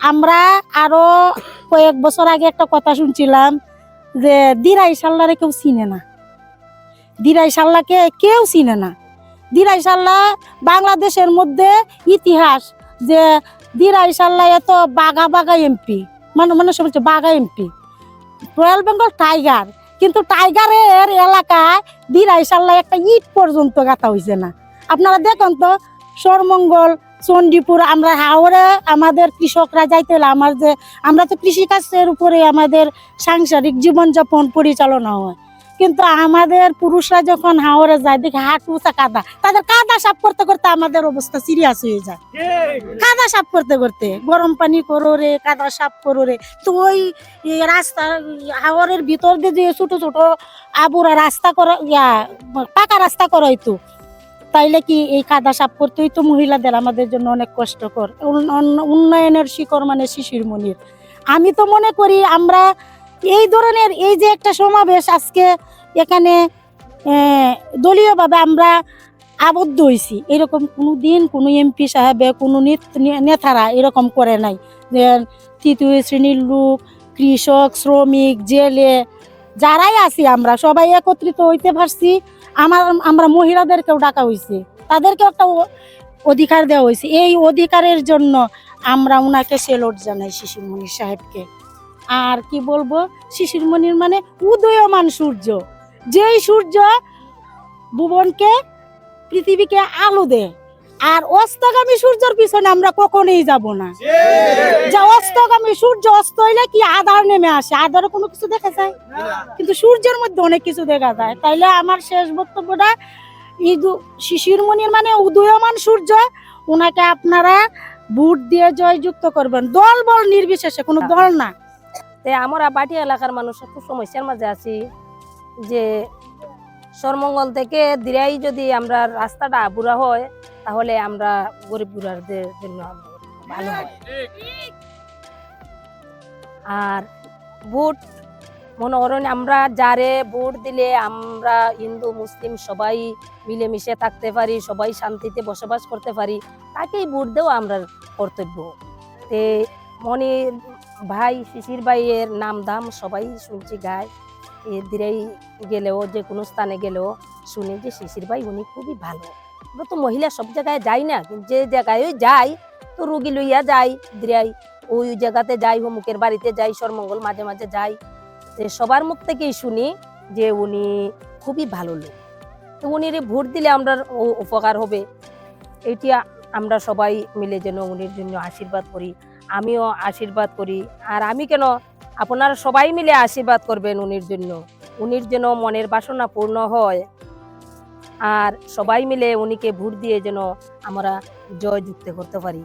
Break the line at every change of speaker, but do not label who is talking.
আমরা আরো কয়েক বছর আগে একটা কথা শুনছিলাম যে দিরাই সাল্লারে কেউ চিনে না, দিরাই সাল্লাকে কেউ চিনে না। দিরাই সাল্লা বাংলাদেশের মধ্যে ইতিহাস যে দিরাই সাল্লা এত বাঘা বাঘা এমপি, মানুষ বলছে বাঘা এমপি, রয়্যাল বেঙ্গল টাইগার, কিন্তু টাইগারের এলাকায় দিরাই সাল্লা একটা ইট পর্যন্ত গাঁথা হয়েছে না। আপনারা দেখুন তো সরমঙ্গল, চণ্ডীপুর, আমরা হাওড়ে আমাদের কৃষকরা যাইতে হলে আমরা তো কৃষিকাজের উপরে আমাদের সাংসারিক জীবনযাপন পরিচালনা হয়, কিন্তু আমাদের পুরুষরা যখন হাওড়ে যায় দেখে হাঁটু উঁচা কাদা, তাদের কাদা সাফ করতে করতে আমাদের অবস্থা সিরিয়াস হয়ে যায়। কাদা সাফ করতে করতে গরম পানি করো রে, কাদা সাফ করো রে। তো ওই রাস্তা হাওড়ের ভিতর দিয়ে ছোট ছোট আবুরা রাস্তা করা, পাকা রাস্তা করাইতো, তাইলে কি এই কাদা সাফ করতেই তো মহিলাদের আমাদের জন্য অনেক কষ্টকর। উন্নয়নের শিকড় মানে শিশির মনির। আমি তো মনে করি আমরা এই ধরনের এই যে একটা সমাবেশ আজকে এখানে দলীয়ভাবে আমরা আবদ্ধ হয়েছি, এরকম কোনো দিন কোনো এমপি সাহেবে কোনো নেতারা এরকম করে নাই যে তৃতীয় শ্রেণীর লোক, কৃষক, শ্রমিক, জেলে যারাই আছি আমরা সবাই একত্রিত হইতে পারছি। আমরা মহিলাদেরকেও ডাকা হয়েছে, তাদেরকেও একটা অধিকার দেওয়া হয়েছে। এই অধিকারের জন্য আমরা ওনাকে সেলুট জানাই শিশির মনির সাহেবকে। আর কি বলবো, শিশির মনির মানে উদীয়মান সূর্য, যেই সূর্য ভুবনকে পৃথিবীকে আলো দেয়। আর অস্তগামী সূর্যের পিছনে আমরা কখনোই যাব না। যে অস্তগামী সূর্য অস্ত হইলে কি আধার নেমে আসে, আধারে কোনো কিছু দেখা যায়, কিন্তু সূর্যের মধ্যে অনেক কিছু দেখা যায়। তাইলে আমার শেষ বক্তব্যটা শিশির মনির মানে উদীয়মান সূর্য, ওনাকে আপনারা ভোট দিয়ে জয়যুক্ত করবেন, দল বল নির্বিশেষে, কোনো দল না।
আমরা বাটি এলাকার মানুষ খুব সমস্যার মাঝে আছি যে সরমঙ্গল থেকে দিরাই যদি আমরা রাস্তাটা বুড়া হয় তাহলে আমরা গরিব গুড়ারদের জন্য ভালো হয়। আর ভোট মনে করেন আমরা যারে ভোট দিলে আমরা হিন্দু মুসলিম সবাই মিলেমিশে থাকতে পারি, সবাই শান্তিতে বসবাস করতে পারি, তাকেই ভোট দেওয়া আমরা কর্তব্য। তে মনির ভাই, শিশির ভাইয়ের নাম দাম সবাই শুনছি গায়, দিরাই গেলেও যে কোনো স্থানে গেলেও শুনি যে শিশির ভাই উনি খুবই ভালো। আমরা তো মহিলা সব জায়গায় যাই না, কিন্তু যে জায়গায় যাই তো রুগী লইয়া যাই, দিরাই ওই জায়গাতে যাই, অমুকের বাড়িতে যাই, সরমঙ্গল মাঝে মাঝে যাই, সবার মুখ থেকেই শুনি যে উনি খুবই ভালো লোক। তো উনির ভোট দিলে আমরা উপকার হবে, এইটি আমরা সবাই মিলে যেন উনির জন্য আশীর্বাদ করি। আমিও আশীর্বাদ করি, আর আমি কেন, আপনারা সবাই মিলে আশীর্বাদ করবেন উনির জন্য, উনির যেন মনের বাসনা পূর্ণ হয়, আর সবাই মিলে উনিকে ভোট দিয়ে যেন আমরা জয়যুক্ত করতে পারি।